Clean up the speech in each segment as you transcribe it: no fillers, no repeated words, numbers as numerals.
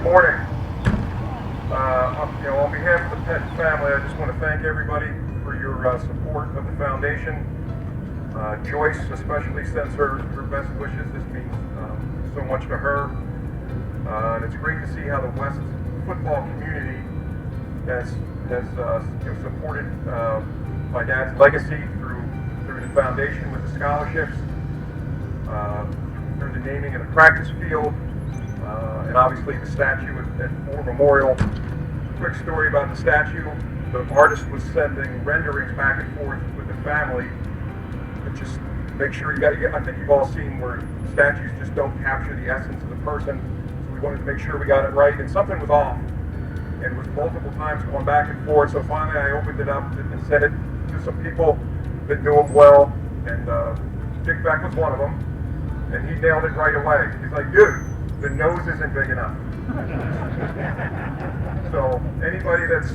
morning. On behalf of the Pettine family, I just want to thank everybody for your support of the foundation. Joyce especially sends her best wishes. This means so much to her. And it's great to see how the West football community has supported my dad's legacy through the foundation with the scholarships, through the naming of the practice field, and obviously the statue at War Memorial. Quick story about the statue. The artist was sending renderings back and forth with the family to just make sure I think you've all seen where statues just don't capture the essence of the person. So we wanted to make sure we got it right, and something was off. And it was multiple times going back and forth, so finally I opened it up and sent it to some people that knew him well, and Dick Beck was one of them, and he nailed it right away. He's like, dude, the nose isn't big enough. So anybody that's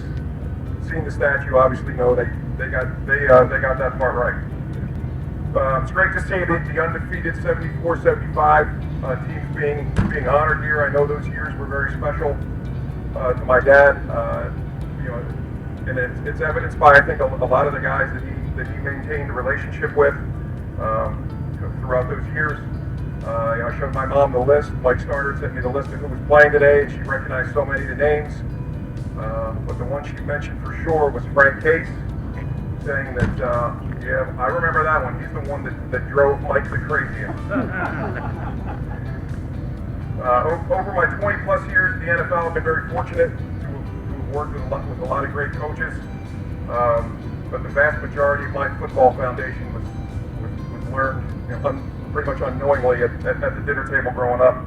seen the statue obviously know they got that part right. It's great to see the undefeated 74-75 teams being honored here. I know those years were very special to my dad. And it's evidenced by, I think, a lot of the guys that he maintained a relationship with throughout those years. I showed my mom the list. Mike Starter sent me the list of who was playing today, and she recognized so many of the names. But the one she mentioned for sure was Frank Case, saying that, yeah, I remember that one. He's the one that drove Mike the craziest. Over my 20-plus years in the NFL, I've been very fortunate to have worked with a lot of great coaches. But the vast majority of my football foundation was learned pretty much unknowingly at the dinner table growing up.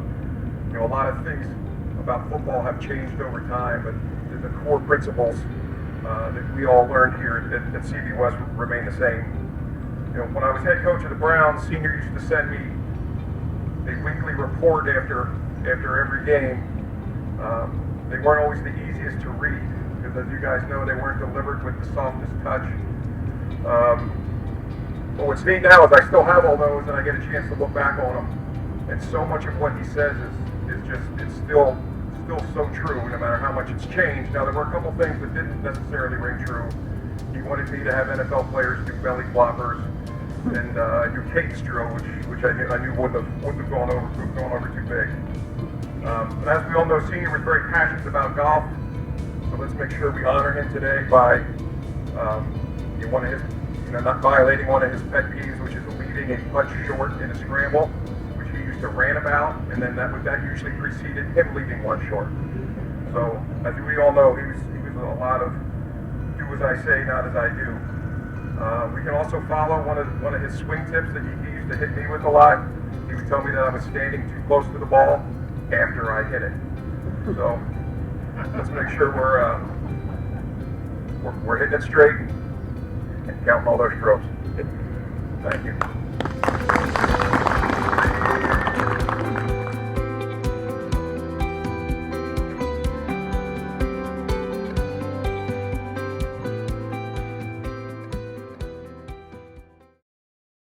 A lot of things about football have changed over time, but the core principles that we all learned here at CB West remain the same. When I was head coach of the Browns, Senior used to send me a weekly report after every game. They weren't always the easiest to read, because as you guys know, they weren't delivered with the softest touch. But what's neat now is I still have all those, and I get a chance to look back on them. And so much of what he says it's still so true, no matter how much it's changed. Now, there were a couple things that didn't necessarily ring true. He wanted me to have NFL players do belly floppers and do cake drill, which I knew wouldn't have gone over too big. But as we all know, Senior was very passionate about golf, so let's make sure we honor him today by one of his, not violating one of his pet peeves, which is leaving a putt short in a scramble, which he used to rant about, and then that usually preceded him leaving one short. So as we all know, he was a lot of do as I say, not as I do. We can also follow one of his swing tips that he used to hit me with a lot. He would tell me that I was standing too close to the ball after I hit it. So let's make sure we're hitting it straight and counting all those strokes. Thank you.